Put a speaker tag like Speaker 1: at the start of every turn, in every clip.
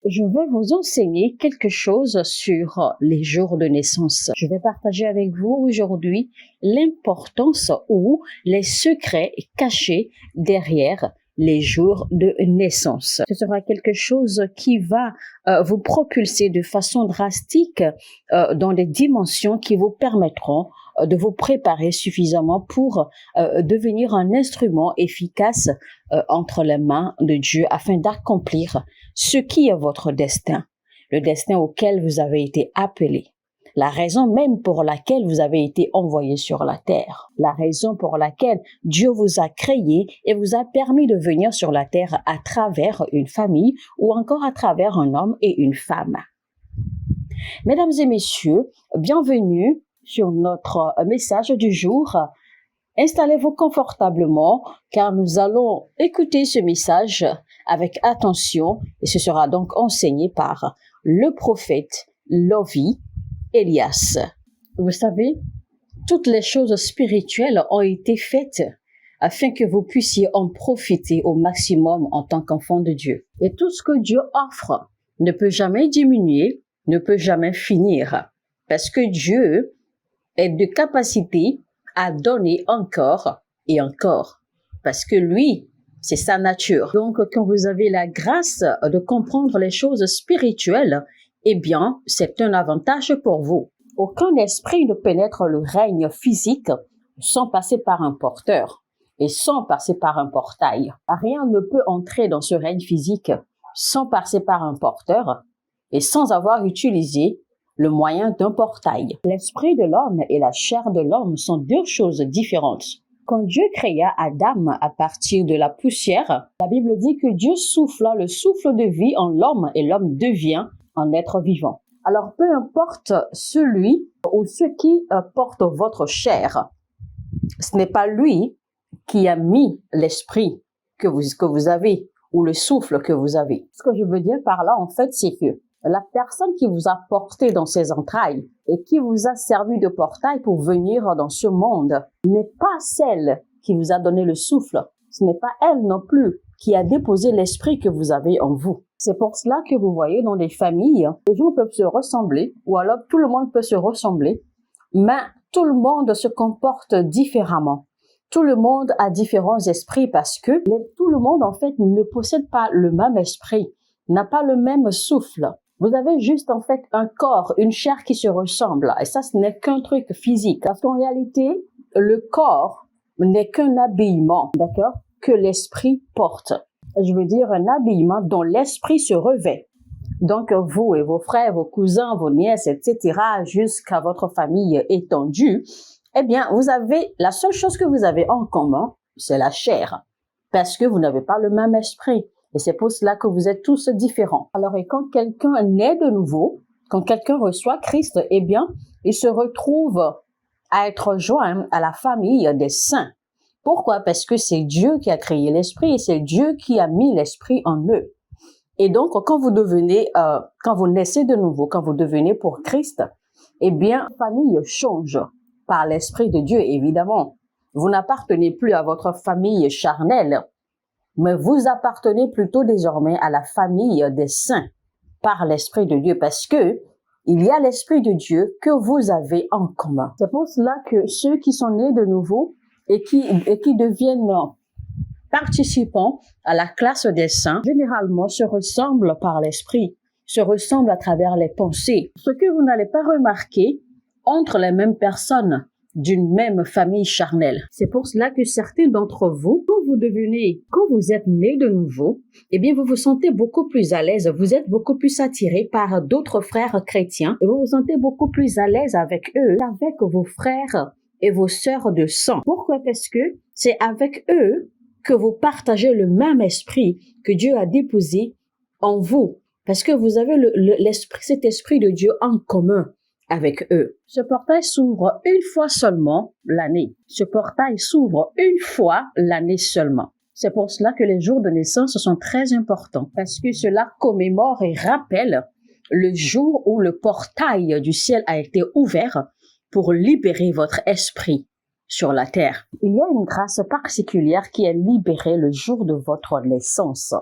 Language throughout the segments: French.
Speaker 1: Je vais vous enseigner quelque chose sur les jours de naissance. Je vais partager avec vous aujourd'hui l'importance ou les secrets cachés derrière les jours de naissance. Ce sera quelque chose qui va vous propulser de façon drastique dans des dimensions qui vous permettront de vous préparer suffisamment pour devenir un instrument efficace entre les mains de Dieu afin d'accomplir ce qui est votre destin, le destin auquel vous avez été appelé, la raison même pour laquelle vous avez été envoyé sur la terre, la raison pour laquelle Dieu vous a créé et vous a permis de venir sur la terre à travers une famille ou encore à travers un homme et une femme. Mesdames et messieurs, bienvenue sur notre message du jour. Installez-vous confortablement car nous allons écouter ce message avec attention et ce sera donc enseigné par le prophète Lovie Elias. Vous savez, toutes les choses spirituelles ont été faites afin que vous puissiez en profiter au maximum en tant qu'enfant de Dieu. Et tout ce que Dieu offre ne peut jamais diminuer, ne peut jamais finir parce que Dieu est de capacité à donner encore et encore parce que lui, c'est sa nature. Donc, quand vous avez la grâce de comprendre les choses spirituelles, eh bien, c'est un avantage pour vous. Aucun esprit ne pénètre le règne physique sans passer par un porteur et sans passer par un portail. Rien ne peut entrer dans ce règne physique sans passer par un porteur et sans avoir utilisé le moyen d'un portail. L'esprit de l'homme et la chair de l'homme sont deux choses différentes. Quand Dieu créa Adam à partir de la poussière, la Bible dit que Dieu souffla le souffle de vie en l'homme et l'homme devient un être vivant. Alors, peu importe celui ou ceux qui portent votre chair, ce n'est pas lui qui a mis l'esprit que vous avez ou le souffle que vous avez. Ce que je veux dire par là, en fait, c'est que la personne qui vous a porté dans ses entrailles et qui vous a servi de portail pour venir dans ce monde n'est pas celle qui vous a donné le souffle. Ce n'est pas elle non plus qui a déposé l'esprit que vous avez en vous. C'est pour cela que vous voyez dans des familles, les gens peuvent se ressembler ou alors tout le monde peut se ressembler, mais tout le monde se comporte différemment. Tout le monde a différents esprits parce que tout le monde en fait ne possède pas le même esprit, n'a pas le même souffle. Vous avez juste en fait un corps, une chair qui se ressemble. Et ça, ce n'est qu'un truc physique. Parce qu'en réalité, le corps n'est qu'un habillement, d'accord, que l'esprit porte. Je veux dire un habillement dont l'esprit se revêt. Donc, vous et vos frères, vos cousins, vos nièces, etc., jusqu'à votre famille étendue, eh bien, la seule chose que vous avez en commun, c'est la chair. Parce que vous n'avez pas le même esprit. Et c'est pour cela que vous êtes tous différents. Alors, et quand quelqu'un naît de nouveau, quand quelqu'un reçoit Christ, eh bien, il se retrouve à être joint à la famille des saints. Pourquoi? Parce que c'est Dieu qui a créé l'esprit et c'est Dieu qui a mis l'esprit en eux. Et donc, quand vous naissez de nouveau, quand vous devenez pour Christ, eh bien, la famille change par l'esprit de Dieu, évidemment. Vous n'appartenez plus à votre famille charnelle, mais vous appartenez plutôt désormais à la famille des saints par l'Esprit de Dieu parce que il y a l'Esprit de Dieu que vous avez en commun. C'est pour cela que ceux qui sont nés de nouveau et qui deviennent participants à la classe des saints, généralement se ressemblent par l'Esprit, se ressemblent à travers les pensées. Ce que vous n'allez pas remarquer entre les mêmes personnes d'une même famille charnelle. C'est pour cela que certains d'entre vous, quand vous êtes nés de nouveau, eh bien, vous vous sentez beaucoup plus à l'aise, vous êtes beaucoup plus attirés par d'autres frères chrétiens et vous vous sentez beaucoup plus à l'aise avec eux qu'avec vos frères et vos sœurs de sang. Pourquoi? Parce que c'est avec eux que vous partagez le même esprit que Dieu a déposé en vous. Parce que vous avez cet esprit de Dieu en commun avec eux. Ce portail s'ouvre une fois seulement l'année. Ce portail s'ouvre une fois l'année seulement. C'est pour cela que les jours de naissance sont très importants, parce que cela commémore et rappelle le jour où le portail du ciel a été ouvert pour libérer votre esprit sur la terre. Il y a une grâce particulière qui est libérée le jour de votre naissance.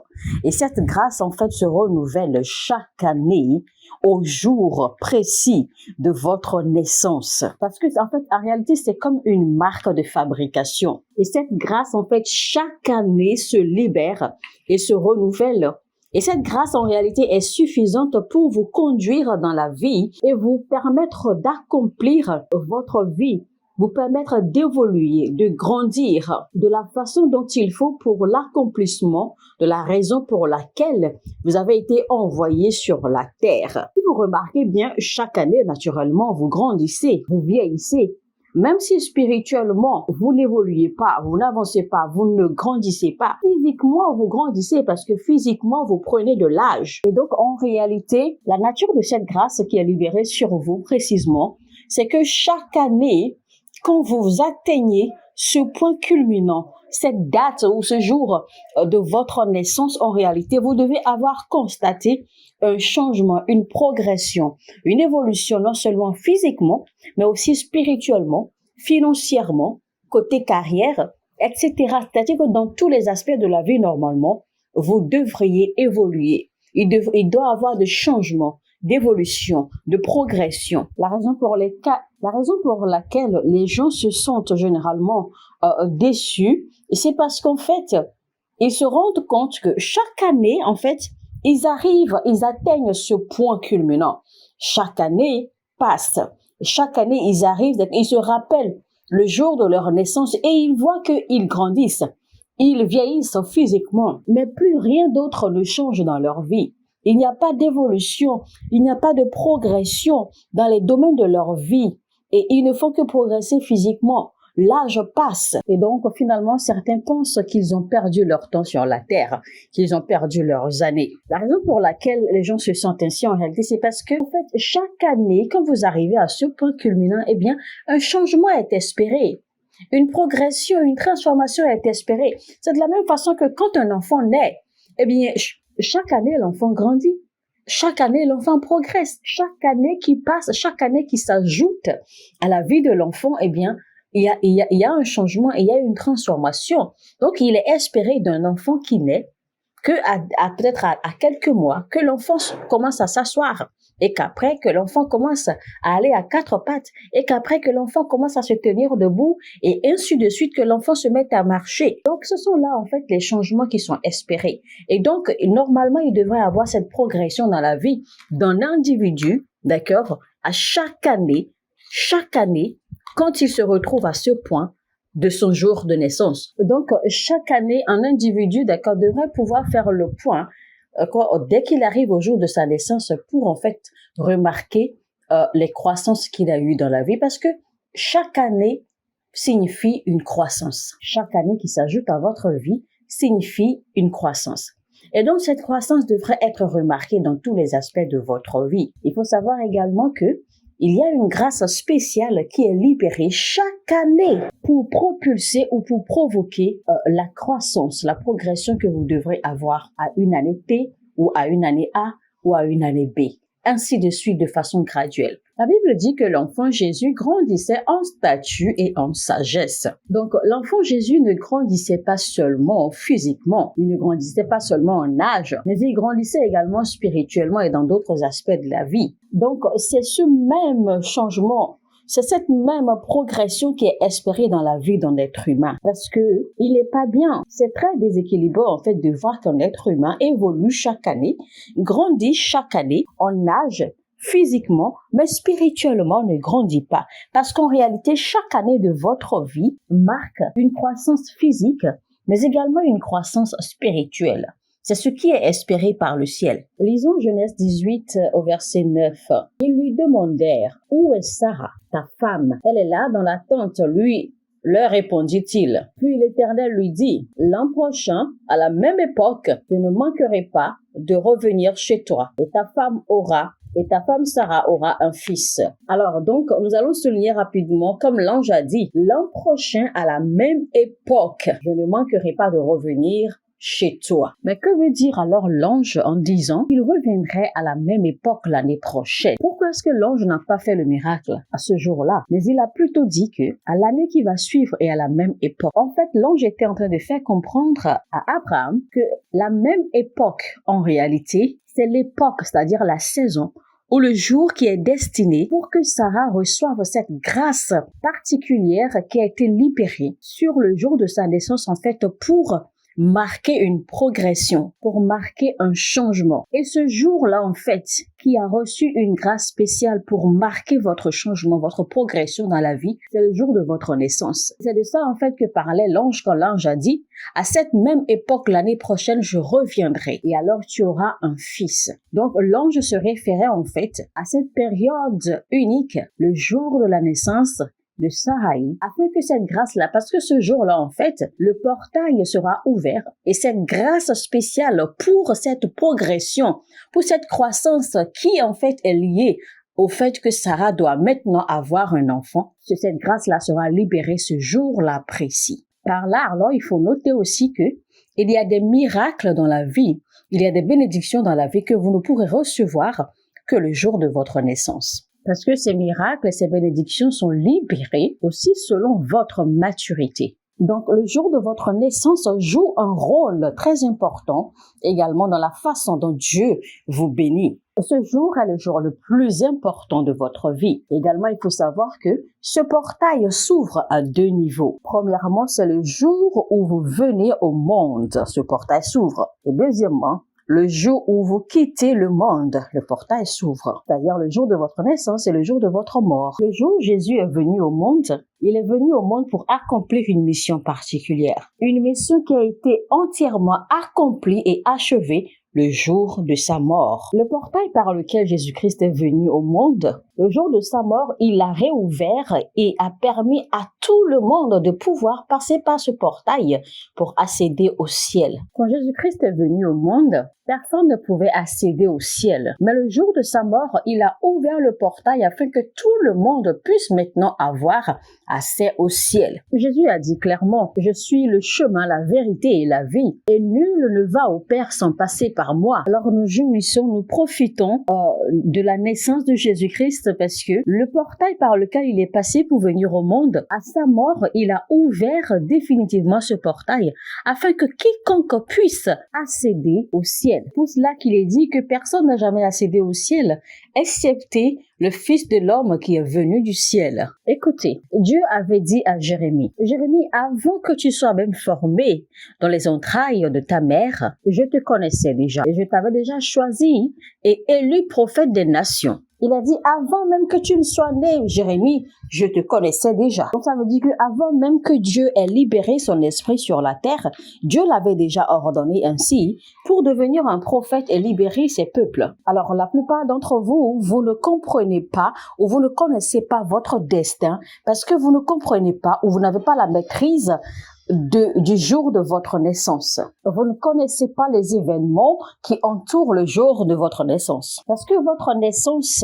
Speaker 1: Et cette grâce, en fait, se renouvelle chaque année au jour précis de votre naissance. Parce que, en fait, en réalité, c'est comme une marque de fabrication. Et cette grâce, en fait, chaque année se libère et se renouvelle. Et cette grâce, en réalité, est suffisante pour vous conduire dans la vie et vous permettre d'accomplir votre vie, vous permettre d'évoluer, de grandir de la façon dont il faut pour l'accomplissement de la raison pour laquelle vous avez été envoyé sur la terre. Si vous remarquez bien, chaque année, naturellement, vous grandissez, vous vieillissez. Même si spirituellement, vous n'évoluez pas, vous n'avancez pas, vous ne grandissez pas, physiquement, vous grandissez parce que physiquement, vous prenez de l'âge. Et donc, en réalité, la nature de cette grâce qui est libérée sur vous, précisément, c'est que chaque année, quand vous atteignez ce point culminant, cette date ou ce jour de votre naissance, en réalité, vous devez avoir constaté un changement, une progression, une évolution, non seulement physiquement, mais aussi spirituellement, financièrement, côté carrière, etc. C'est-à-dire que dans tous les aspects de la vie, normalement, vous devriez évoluer. Il doit avoir de changements, d'évolution, de progression. La raison pour laquelle les gens se sentent généralement déçus, c'est parce qu'en fait, ils se rendent compte que chaque année, en fait, ils atteignent ce point culminant. Chaque année passe. Chaque année, ils arrivent, ils se rappellent le jour de leur naissance et ils voient qu'ils grandissent. Ils vieillissent physiquement, mais plus rien d'autre ne change dans leur vie. Il n'y a pas d'évolution, il n'y a pas de progression dans les domaines de leur vie et ils ne font que progresser physiquement. L'âge passe et donc finalement certains pensent qu'ils ont perdu leur temps sur la terre, qu'ils ont perdu leurs années. La raison pour laquelle les gens se sentent ainsi en réalité, c'est parce que en fait chaque année, quand vous arrivez à ce point culminant, eh bien un changement est espéré. Une progression, une transformation est espérée. C'est de la même façon que quand un enfant naît, eh bien chaque année l'enfant grandit. Chaque année, l'enfant progresse. Chaque année qui passe, chaque année qui s'ajoute à la vie de l'enfant, eh bien, il y a un changement, il y a une transformation. Donc, il est espéré d'un enfant qui naît que peut-être à quelques mois, que l'enfant commence à s'asseoir et qu'après que l'enfant commence à aller à quatre pattes et qu'après que l'enfant commence à se tenir debout et ainsi de suite, que l'enfant se mette à marcher. Donc, ce sont là, en fait, les changements qui sont espérés. Et donc, normalement, il devrait avoir cette progression dans la vie d'un individu, d'accord, à chaque année, quand il se retrouve à ce point de son jour de naissance. Donc, chaque année, un individu, d'accord, devrait pouvoir faire le point dès qu'il arrive au jour de sa naissance pour, en fait, remarquer les croissances qu'il a eues dans la vie parce que chaque année signifie une croissance. Chaque année qui s'ajoute à votre vie signifie une croissance. Et donc, cette croissance devrait être remarquée dans tous les aspects de votre vie. Il faut savoir également que il y a une grâce spéciale qui est libérée chaque année pour propulser ou pour provoquer la croissance, la progression que vous devrez avoir à une année T ou à une année A ou à une année B, ainsi de suite de façon graduelle. La Bible dit que l'enfant Jésus grandissait en stature et en sagesse. Donc, l'enfant Jésus ne grandissait pas seulement physiquement, il ne grandissait pas seulement en âge, mais il grandissait également spirituellement et dans d'autres aspects de la vie. Donc, c'est ce même changement, c'est cette même progression qui est espérée dans la vie d'un être humain. Parce que il n'est pas bien. C'est très déséquilibrant, en fait, de voir qu'un être humain évolue chaque année, grandit chaque année en âge, physiquement, mais spirituellement ne grandit pas. Parce qu'en réalité, chaque année de votre vie marque une croissance physique, mais également une croissance spirituelle. C'est ce qui est espéré par le ciel. Lisons Genèse 18 au verset 9. Ils lui demandèrent, « Où est Sarah, ta femme? Elle est là dans la tente, lui. » Leur répondit-il. Puis l'Éternel lui dit, « L'an prochain, à la même époque, je ne manquerai pas de revenir chez toi, et ta femme Sarah aura un fils. » Alors donc, nous allons souligner rapidement, comme l'ange a dit, l'an prochain, à la même époque, je ne manquerai pas de revenir chez toi. Mais que veut dire alors l'ange en disant qu'il reviendrait à la même époque l'année prochaine? Pourquoi Pourquoi est-ce que l'ange n'a pas fait le miracle à ce jour-là? Mais il a plutôt dit que à l'année qui va suivre et à la même époque. En fait, l'ange était en train de faire comprendre à Abraham que la même époque, en réalité, c'est l'époque, c'est-à-dire la saison, ou le jour qui est destiné pour que Sarah reçoive cette grâce particulière qui a été libérée sur le jour de sa naissance, en fait, pour marquer une progression, pour marquer un changement. Et ce jour-là, en fait, qui a reçu une grâce spéciale pour marquer votre changement, votre progression dans la vie, c'est le jour de votre naissance. C'est de ça, en fait, que parlait l'ange quand l'ange a dit, à cette même époque, l'année prochaine, je reviendrai et alors tu auras un fils. Donc, l'ange se référait, en fait, à cette période unique, le jour de la naissance de Sarai, afin que cette grâce-là, parce que ce jour-là, en fait, le portail sera ouvert et cette grâce spéciale pour cette progression, pour cette croissance qui, en fait, est liée au fait que Sarah doit maintenant avoir un enfant, que cette grâce-là sera libérée ce jour-là précis. Par là, alors, il faut noter aussi que il y a des miracles dans la vie, il y a des bénédictions dans la vie que vous ne pourrez recevoir que le jour de votre naissance. Parce que ces miracles et ces bénédictions sont libérés aussi selon votre maturité. Donc, le jour de votre naissance joue un rôle très important également dans la façon dont Dieu vous bénit. Ce jour est le jour le plus important de votre vie. Également, il faut savoir que ce portail s'ouvre à 2 niveaux. Premièrement, c'est le jour où vous venez au monde. Ce portail s'ouvre. Et deuxièmement, le jour où vous quittez le monde, le portail s'ouvre. C'est-à-dire le jour de votre naissance et le jour de votre mort. Le jour où Jésus est venu au monde, il est venu au monde pour accomplir une mission particulière. Une mission qui a été entièrement accomplie et achevée le jour de sa mort. Le portail par lequel Jésus-Christ est venu au monde, le jour de sa mort, il l'a réouvert et a permis à tout le monde de pouvoir passer par ce portail pour accéder au ciel. Quand Jésus-Christ est venu au monde, personne ne pouvait accéder au ciel. Mais le jour de sa mort, il a ouvert le portail afin que tout le monde puisse maintenant avoir accès au ciel. Jésus a dit clairement, « Je suis le chemin, la vérité et la vie, et nul ne va au Père sans passer par moi. » Alors nous jouissons, nous profitons de la naissance de Jésus-Christ parce que le portail par lequel il est passé pour venir au monde, à sa mort, il a ouvert définitivement ce portail afin que quiconque puisse accéder au ciel. Pour cela qu'il est dit que personne n'a jamais accédé au ciel, excepté le Fils de l'homme qui est venu du ciel. Écoutez, Dieu avait dit à Jérémie, « Jérémie, avant que tu sois même formé dans les entrailles de ta mère, je te connaissais déjà et je t'avais déjà choisi et élu prophète des nations. » Il a dit, avant même que tu ne sois né, Jérémie, je te connaissais déjà. Donc ça veut dire que avant même que Dieu ait libéré son esprit sur la terre, Dieu l'avait déjà ordonné ainsi pour devenir un prophète et libérer ses peuples. Alors la plupart d'entre vous, vous ne comprenez pas ou vous ne connaissez pas votre destin parce que vous ne comprenez pas ou vous n'avez pas la maîtrise du jour de votre naissance. Vous ne connaissez pas les événements qui entourent le jour de votre naissance. Parce que votre naissance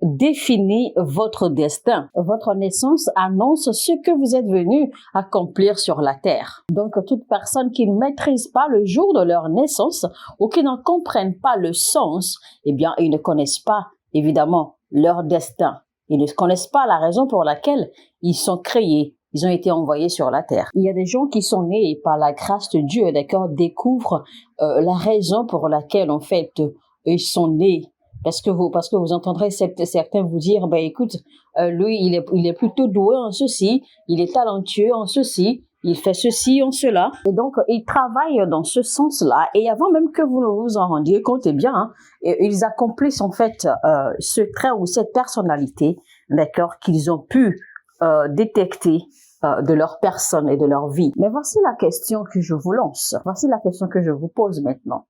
Speaker 1: définit votre destin. Votre naissance annonce ce que vous êtes venu accomplir sur la terre. Donc, toute personne qui ne maîtrise pas le jour de leur naissance ou qui n'en comprennent pas le sens, eh bien, ils ne connaissent pas, évidemment, leur destin. Ils ne connaissent pas la raison pour laquelle ils sont créés. Ils ont été envoyés sur la terre. Il y a des gens qui sont nés et par la grâce de Dieu, d'accord, découvrent la raison pour laquelle, en fait, ils sont nés. Parce que vous entendrez certains vous dire, ben écoute, lui, il est plutôt doué en ceci, il est talentueux en ceci, il fait ceci en cela. Et donc, ils travaillent dans ce sens-là. Et avant même que vous ne vous en rendiez compte, eh bien, ils accomplissent en fait ce trait ou cette personnalité, d'accord, qu'ils ont pu détecter de leur personne et de leur vie. Mais voici la question que je vous lance. Voici la question que je vous pose maintenant.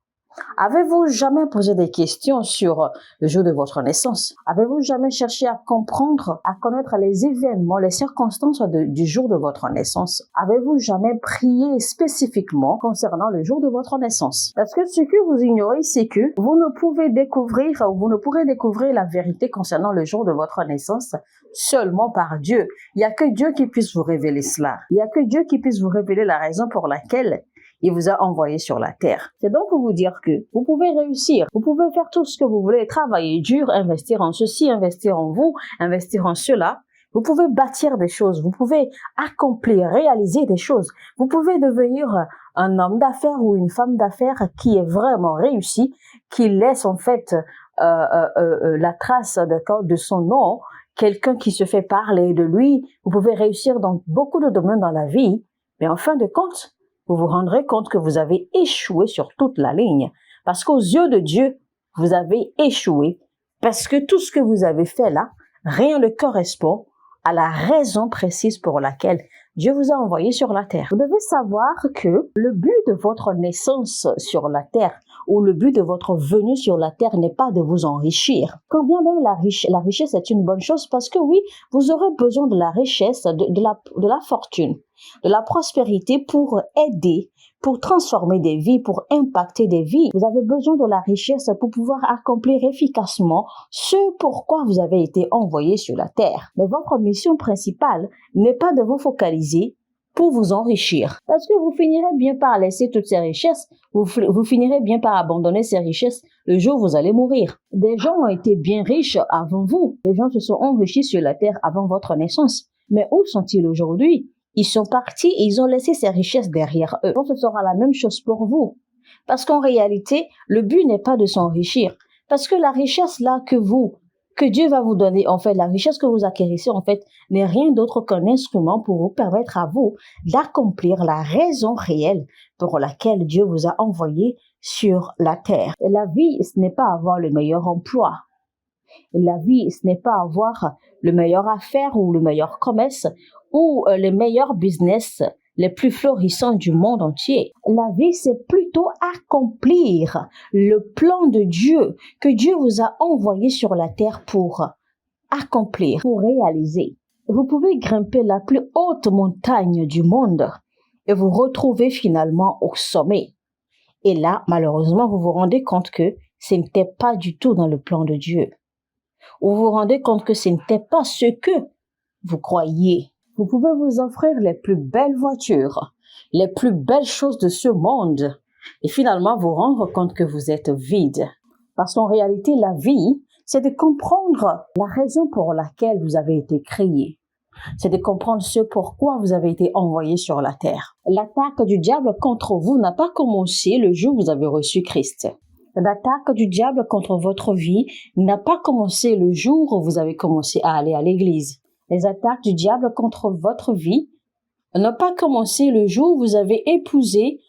Speaker 1: Avez-vous jamais posé des questions sur le jour de votre naissance? Avez-vous jamais cherché à comprendre, à connaître les événements, les circonstances du jour de votre naissance? Avez-vous jamais prié spécifiquement concernant le jour de votre naissance? Parce que ce que vous ignorez, c'est que vous ne pouvez découvrir ou vous ne pourrez découvrir la vérité concernant le jour de votre naissance seulement par Dieu. Il n'y a que Dieu qui puisse vous révéler cela. Il n'y a que Dieu qui puisse vous révéler la raison pour laquelle il vous a envoyé sur la terre. C'est donc pour vous dire que vous pouvez réussir, vous pouvez faire tout ce que vous voulez, travailler dur, investir en ceci, investir en vous, investir en cela. Vous pouvez bâtir des choses, vous pouvez accomplir, réaliser des choses. Vous pouvez devenir un homme d'affaires ou une femme d'affaires qui est vraiment réussi, qui laisse en fait la trace de son nom, quelqu'un qui se fait parler de lui. Vous pouvez réussir dans beaucoup de domaines dans la vie, mais en fin de compte, vous vous rendrez compte que vous avez échoué sur toute la ligne. Parce qu'aux yeux de Dieu, vous avez échoué. Parce que tout ce que vous avez fait là, rien ne correspond à la raison précise pour laquelle Dieu vous a envoyé sur la terre. Vous devez savoir que le but de votre naissance sur la terre ou le but de votre venue sur la terre n'est pas de vous enrichir. Quand bien même la richesse est une bonne chose parce que oui, vous aurez besoin de la richesse, de la fortune, de la prospérité pour aider, pour transformer des vies, pour impacter des vies. Vous avez besoin de la richesse pour pouvoir accomplir efficacement ce pourquoi vous avez été envoyé sur la terre. Mais votre mission principale n'est pas de vous focaliser pour vous enrichir. Parce que vous finirez bien par laisser toutes ces richesses, vous finirez bien par abandonner ces richesses le jour où vous allez mourir. Des gens ont été bien riches avant vous. Les gens se sont enrichis sur la terre avant votre naissance. Mais où sont-ils aujourd'hui? Ils sont partis et ils ont laissé ces richesses derrière eux. Donc, ce sera la même chose pour vous. Parce qu'en réalité, le but n'est pas de s'enrichir. Parce que la richesse là que Dieu va vous donner, en fait, la richesse que vous acquérissez, en fait, n'est rien d'autre qu'un instrument pour vous permettre à vous d'accomplir la raison réelle pour laquelle Dieu vous a envoyé sur la terre. Et la vie, ce n'est pas avoir le meilleur emploi. La vie, ce n'est pas avoir le meilleur affaire ou le meilleur commerce ou les meilleurs business les plus florissants du monde entier. La vie, c'est plutôt accomplir le plan de Dieu que Dieu vous a envoyé sur la terre pour accomplir, pour réaliser. Vous pouvez grimper la plus haute montagne du monde et vous retrouver finalement au sommet. Et là, malheureusement, vous vous rendez compte que ce n'était pas du tout dans le plan de Dieu. Vous vous rendez compte que ce n'était pas ce que vous croyiez. Vous pouvez vous offrir les plus belles voitures, les plus belles choses de ce monde et finalement vous rendre compte que vous êtes vide. Parce qu'en réalité, la vie, c'est de comprendre la raison pour laquelle vous avez été créé. C'est de comprendre ce pourquoi vous avez été envoyé sur la terre. L'attaque du diable contre vous n'a pas commencé le jour où vous avez reçu Christ. L'attaque du diable contre votre vie n'a pas commencé le jour où vous avez commencé à aller à l'église. Les attaques du diable contre votre vie n'ont pas commencé le jour où vous avez épousé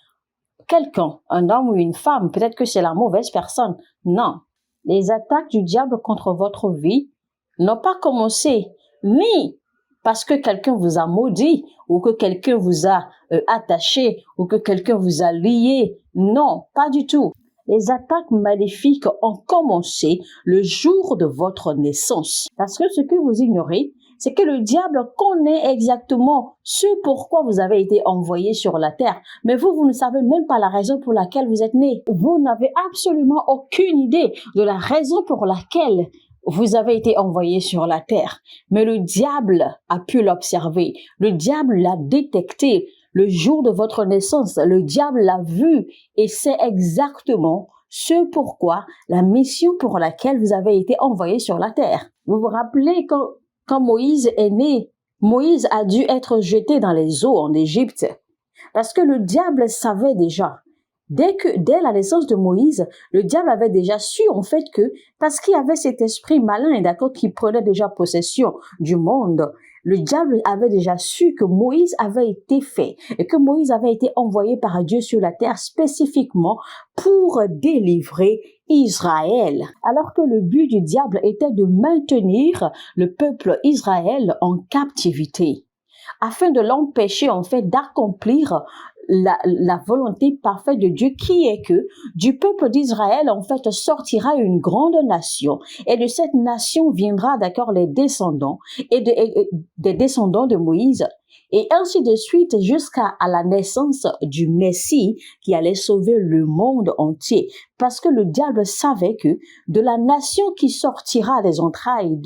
Speaker 1: quelqu'un, un homme ou une femme. Peut-être que c'est la mauvaise personne. Non. Les attaques du diable contre votre vie n'ont pas commencé ni parce que quelqu'un vous a maudit ou que quelqu'un vous a attaché ou que quelqu'un vous a lié. Non, pas du tout. Les attaques maléfiques ont commencé le jour de votre naissance. Parce que ce que vous ignorez, c'est que le diable connaît exactement ce pourquoi vous avez été envoyé sur la terre. Mais vous ne savez même pas la raison pour laquelle vous êtes né. Vous n'avez absolument aucune idée de la raison pour laquelle vous avez été envoyé sur la terre. Mais le diable a pu l'observer. Le diable l'a détecté. Le jour de votre naissance, le diable l'a vu et sait exactement ce pourquoi, la mission pour laquelle vous avez été envoyé sur la terre. Vous vous rappelez quand Moïse est né, Moïse a dû être jeté dans les eaux en Égypte parce que le diable savait déjà. Dès la naissance de Moïse, le diable avait déjà su en fait que parce qu'il y avait cet esprit malin et d'accord qui prenait déjà possession du monde, le diable avait déjà su que Moïse avait été fait et que Moïse avait été envoyé par Dieu sur la terre spécifiquement pour délivrer Israël. Alors que le but du diable était de maintenir le peuple Israël en captivité, afin de l'empêcher en fait d'accomplir la volonté parfaite de Dieu qui est que du peuple d'Israël en fait sortira une grande nation et de cette nation viendra d'accord les descendants et des descendants de Moïse et ainsi de suite jusqu'à la naissance du Messie qui allait sauver le monde entier parce que le diable savait que de la nation qui sortira des entrailles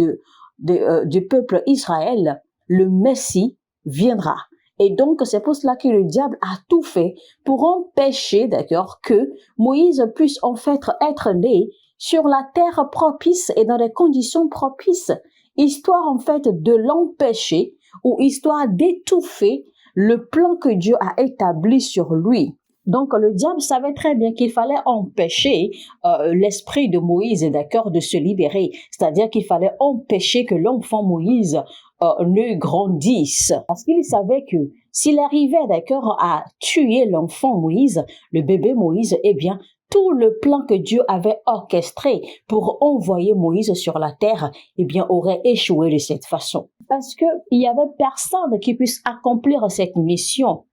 Speaker 1: du peuple Israël, le Messie viendra. Et donc, c'est pour cela que le diable a tout fait pour empêcher, d'accord, que Moïse puisse en fait être né sur la terre propice et dans des conditions propices, histoire en fait de l'empêcher ou histoire d'étouffer le plan que Dieu a établi sur lui. Donc, le diable savait très bien qu'il fallait empêcher l'esprit de Moïse, d'accord, de se libérer. C'est-à-dire qu'il fallait empêcher que l'enfant Moïse ne grandisse. Parce qu'il savait que s'il arrivait, d'accord, à tuer l'enfant Moïse, le bébé Moïse, eh bien, tout le plan que Dieu avait orchestré pour envoyer Moïse sur la terre, eh bien, aurait échoué de cette façon. Parce que il y avait personne qui puisse accomplir cette mission.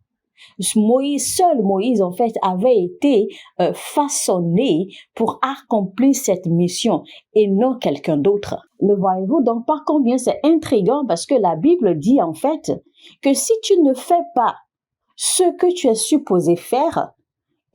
Speaker 1: Seul Moïse, en fait, avait été façonné pour accomplir cette mission et non quelqu'un d'autre. Le voyez-vous donc par combien c'est intriguant parce que la Bible dit en fait que si tu ne fais pas ce que tu es supposé faire,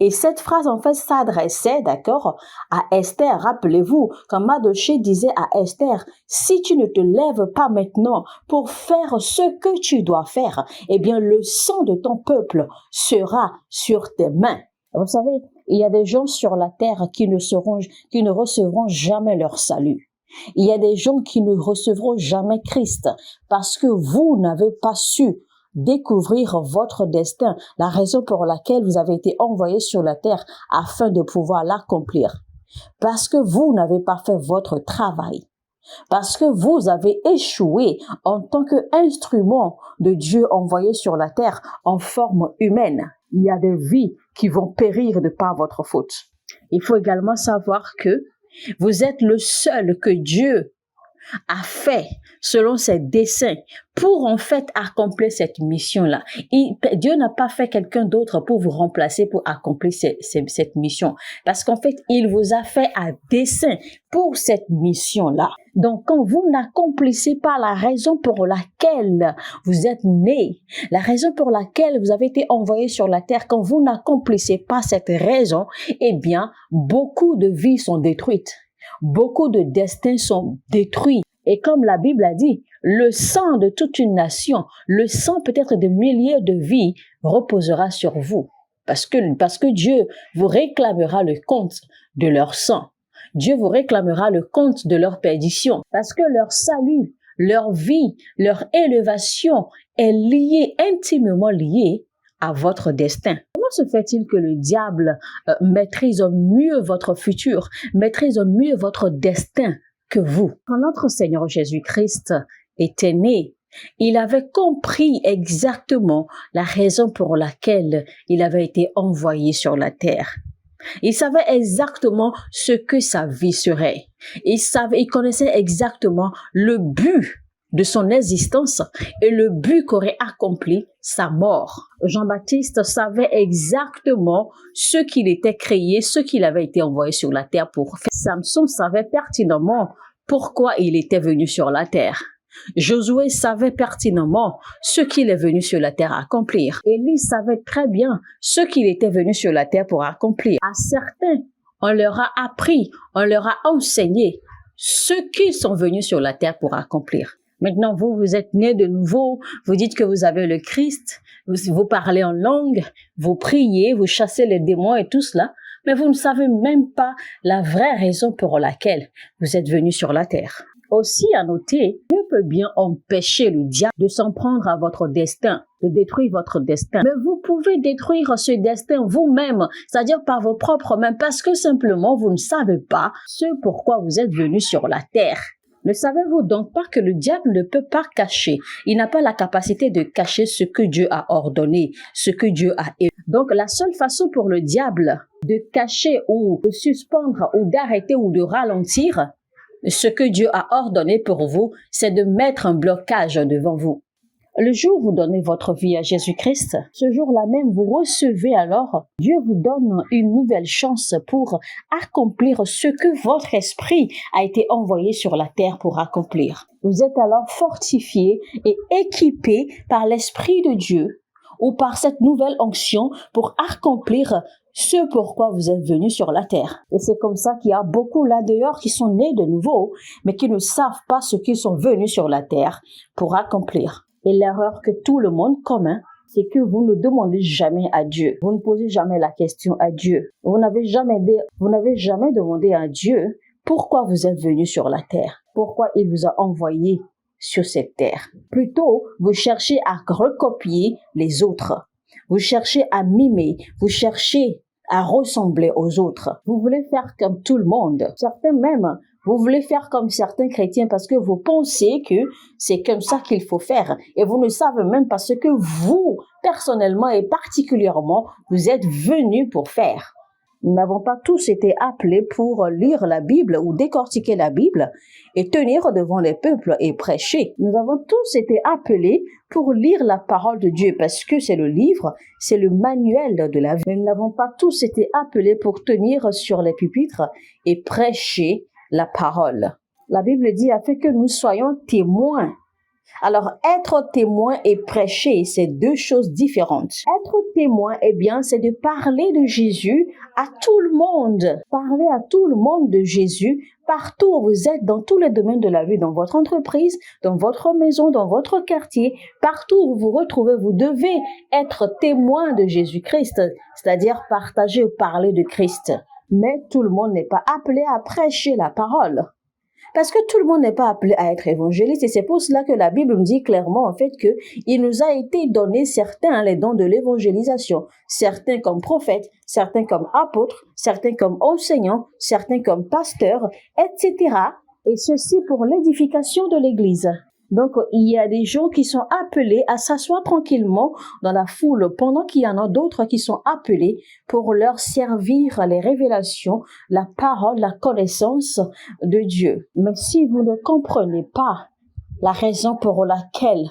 Speaker 1: et cette phrase, en fait, s'adressait, d'accord, à Esther. Rappelez-vous, quand Mardochée disait à Esther, si tu ne te lèves pas maintenant pour faire ce que tu dois faire, eh bien, le sang de ton peuple sera sur tes mains. Vous savez, il y a des gens sur la terre qui ne recevront jamais leur salut. Il y a des gens qui ne recevront jamais Christ parce que vous n'avez pas su découvrir votre destin, la raison pour laquelle vous avez été envoyé sur la terre afin de pouvoir l'accomplir. Parce que vous n'avez pas fait votre travail. Parce que vous avez échoué en tant qu'instrument de Dieu envoyé sur la terre en forme humaine. Il y a des vies qui vont périr de par votre faute. Il faut également savoir que vous êtes le seul que Dieu a fait selon ses desseins pour en fait accomplir cette mission-là. Dieu n'a pas fait quelqu'un d'autre pour vous remplacer pour accomplir cette mission. Parce qu'en fait, il vous a fait à dessein pour cette mission-là. Donc, quand vous n'accomplissez pas la raison pour laquelle vous êtes né, la raison pour laquelle vous avez été envoyé sur la terre, quand vous n'accomplissez pas cette raison, eh bien, beaucoup de vies sont détruites. Beaucoup de destins sont détruits. Et comme la Bible a dit, le sang de toute une nation, le sang peut-être de milliers de vies reposera sur vous. Parce que Dieu vous réclamera le compte de leur sang. Dieu vous réclamera le compte de leur perdition. Parce que leur salut, leur vie, leur élévation est liée, intimement liée à votre destin. Comment se fait-il que le diable maîtrise mieux votre futur, maîtrise mieux votre destin que vous? Quand notre Seigneur Jésus-Christ était né, il avait compris exactement la raison pour laquelle il avait été envoyé sur la terre. Il savait exactement ce que sa vie serait. Il connaissait exactement le but de son existence et le but qu'aurait accompli sa mort. Jean-Baptiste savait exactement ce qu'il était créé, ce qu'il avait été envoyé sur la terre pour faire. Samson savait pertinemment pourquoi il était venu sur la terre. Josué savait pertinemment ce qu'il est venu sur la terre accomplir. Élie savait très bien ce qu'il était venu sur la terre pour accomplir. À certains, on leur a appris, on leur a enseigné ce qu'ils sont venus sur la terre pour accomplir. Maintenant, vous êtes nés de nouveau, vous dites que vous avez le Christ, vous parlez en langue, vous priez, vous chassez les démons et tout cela, mais vous ne savez même pas la vraie raison pour laquelle vous êtes venus sur la terre. Aussi à noter, Dieu peut bien empêcher le diable de s'en prendre à votre destin, de détruire votre destin. Mais vous pouvez détruire ce destin vous-même, c'est-à-dire par vos propres mains, parce que simplement vous ne savez pas ce pourquoi vous êtes venus sur la terre. Ne savez-vous donc pas que le diable ne peut pas cacher? Il n'a pas la capacité de cacher ce que Dieu a ordonné, ce que Dieu a élu. Donc la seule façon pour le diable de cacher ou de suspendre ou d'arrêter ou de ralentir ce que Dieu a ordonné pour vous, c'est de mettre un blocage devant vous. Le jour où vous donnez votre vie à Jésus-Christ, ce jour-là même, vous recevez alors, Dieu vous donne une nouvelle chance pour accomplir ce que votre esprit a été envoyé sur la terre pour accomplir. Vous êtes alors fortifié et équipé par l'Esprit de Dieu ou par cette nouvelle onction pour accomplir ce pourquoi vous êtes venus sur la terre. Et c'est comme ça qu'il y a beaucoup là dehors qui sont nés de nouveau, mais qui ne savent pas ce qu'ils sont venus sur la terre pour accomplir. Et l'erreur que tout le monde commet, c'est que vous ne demandez jamais à Dieu. Vous ne posez jamais la question à Dieu. Vous n'avez jamais demandé à Dieu pourquoi vous êtes venu sur la terre. Pourquoi il vous a envoyé sur cette terre. Plutôt, vous cherchez à recopier les autres. Vous cherchez à mimer. Vous cherchez à ressembler aux autres. Vous voulez faire comme tout le monde. Certains même, vous voulez faire comme certains chrétiens parce que vous pensez que c'est comme ça qu'il faut faire. Et vous ne savez même pas ce que vous, personnellement et particulièrement, vous êtes venus pour faire. Nous n'avons pas tous été appelés pour lire la Bible ou décortiquer la Bible et tenir devant les peuples et prêcher. Nous avons tous été appelés pour lire la parole de Dieu parce que c'est le livre, c'est le manuel de la vie. Nous n'avons pas tous été appelés pour tenir sur les pupitres et prêcher la parole. La Bible dit afin que nous soyons témoins. Alors, être témoin et prêcher, c'est deux choses différentes. Être témoin, eh bien, c'est de parler de Jésus à tout le monde. Parler à tout le monde de Jésus partout où vous êtes, dans tous les domaines de la vie, dans votre entreprise, dans votre maison, dans votre quartier, partout où vous vous retrouvez, vous devez être témoin de Jésus-Christ, c'est-à-dire partager ou parler de Christ. Mais tout le monde n'est pas appelé à prêcher la parole. Parce que tout le monde n'est pas appelé à être évangéliste et c'est pour cela que la Bible me dit clairement en fait que il nous a été donné certains les dons de l'évangélisation, certains comme prophètes, certains comme apôtres, certains comme enseignants, certains comme pasteurs, etc. Et ceci pour l'édification de l'Église. Donc, il y a des gens qui sont appelés à s'asseoir tranquillement dans la foule, pendant qu'il y en a d'autres qui sont appelés pour leur servir les révélations, la parole, la connaissance de Dieu. Mais si vous ne comprenez pas la raison pour laquelle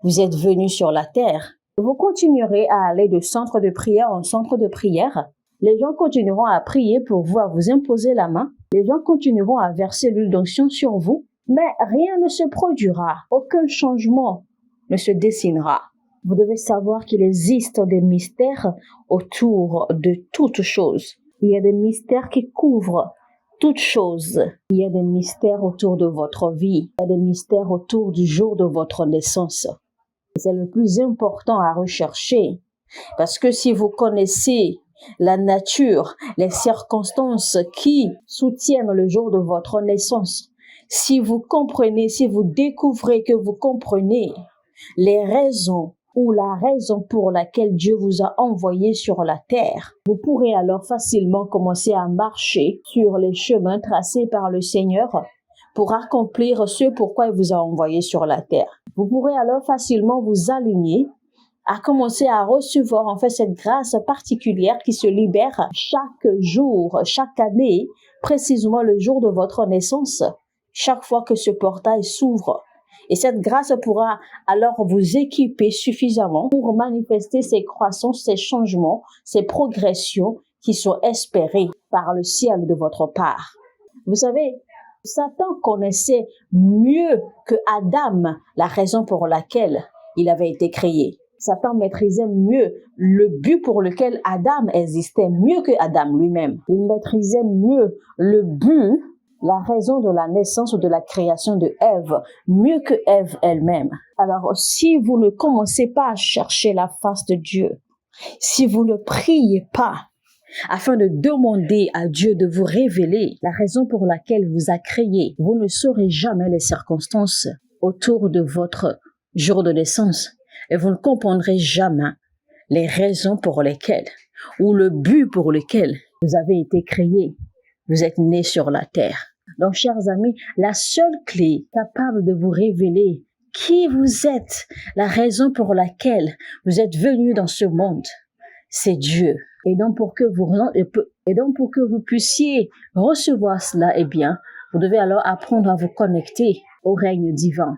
Speaker 1: vous êtes venus sur la terre, vous continuerez à aller de centre de prière en centre de prière. Les gens continueront à prier pour vous, à vous imposer la main. Les gens continueront à verser l'huile d'onction sur vous. Mais rien ne se produira, aucun changement ne se dessinera. Vous devez savoir qu'il existe des mystères autour de toutes choses. Il y a des mystères qui couvrent toutes choses. Il y a des mystères autour de votre vie. Il y a des mystères autour du jour de votre naissance. C'est le plus important à rechercher. Parce que si vous connaissez la nature, les circonstances qui soutiennent le jour de votre naissance, si vous comprenez, si vous découvrez que vous comprenez les raisons ou la raison pour laquelle Dieu vous a envoyé sur la terre, vous pourrez alors facilement commencer à marcher sur les chemins tracés par le Seigneur pour accomplir ce pourquoi il vous a envoyé sur la terre. Vous pourrez alors facilement vous aligner à commencer à recevoir en fait cette grâce particulière qui se libère chaque jour, chaque année, précisément le jour de votre naissance. Chaque fois que ce portail s'ouvre. Et cette grâce pourra alors vous équiper suffisamment pour manifester ces croissances, ces changements, ces progressions qui sont espérées par le ciel de votre part. Vous savez, Satan connaissait mieux que Adam la raison pour laquelle il avait été créé. Satan maîtrisait mieux le but pour lequel Adam existait, mieux que Adam lui-même. Il maîtrisait mieux le but, la raison de la naissance ou de la création de Ève, mieux que Ève elle-même. Alors, si vous ne commencez pas à chercher la face de Dieu, si vous ne priez pas afin de demander à Dieu de vous révéler la raison pour laquelle il vous a créé, vous ne saurez jamais les circonstances autour de votre jour de naissance et vous ne comprendrez jamais les raisons pour lesquelles ou le but pour lequel vous avez été créé. Vous êtes né sur la terre. Donc, chers amis, la seule clé capable de vous révéler qui vous êtes, la raison pour laquelle vous êtes venus dans ce monde, c'est Dieu. Et donc, pour que vous puissiez recevoir cela, eh bien, vous devez alors apprendre à vous connecter au règne divin.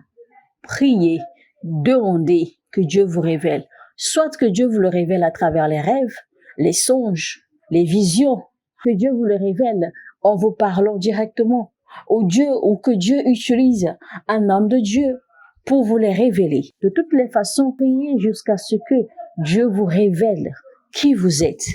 Speaker 1: Priez, demandez que Dieu vous révèle. Soit que Dieu vous le révèle à travers les rêves, les songes, les visions, que Dieu vous le révèle en vous parlant directement, ou que Dieu utilise un homme de Dieu pour vous les révéler. De toutes les façons, priez jusqu'à ce que Dieu vous révèle qui vous êtes.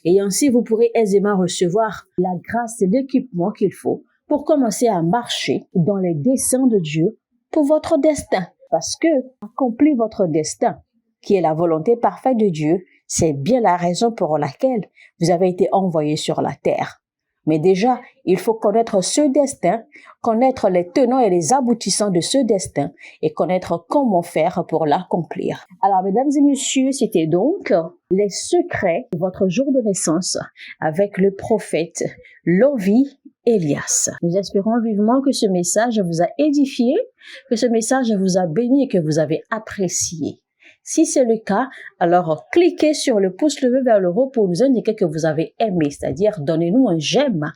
Speaker 1: Et ainsi, vous pourrez aisément recevoir la grâce et l'équipement qu'il faut pour commencer à marcher dans les desseins de Dieu pour votre destin. Parce que accomplir votre destin, qui est la volonté parfaite de Dieu. C'est bien la raison pour laquelle vous avez été envoyés sur la terre. Mais déjà, il faut connaître ce destin, connaître les tenants et les aboutissants de ce destin et connaître comment faire pour l'accomplir. Alors, mesdames et messieurs, c'était donc les secrets de votre jour de naissance avec le prophète Lovie Elias. Nous espérons vivement que ce message vous a édifié, que ce message vous a béni et que vous avez apprécié. Si c'est le cas, alors cliquez sur le pouce levé vers le haut pour nous indiquer que vous avez aimé, c'est-à-dire donnez-nous un j'aime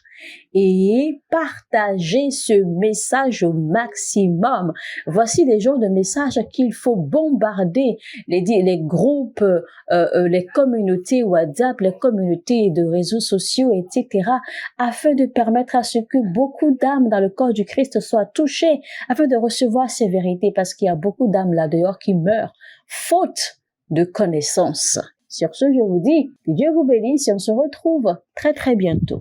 Speaker 1: et partagez ce message au maximum. Voici les genres de messages qu'il faut bombarder, les groupes, les communautés WhatsApp, les communautés de réseaux sociaux, etc., afin de permettre à ce que beaucoup d'âmes dans le corps du Christ soient touchées, afin de recevoir ces vérités, parce qu'il y a beaucoup d'âmes là dehors qui meurent faute de connaissances. Sur ce, je vous dis que Dieu vous bénisse et on se retrouve très très bientôt.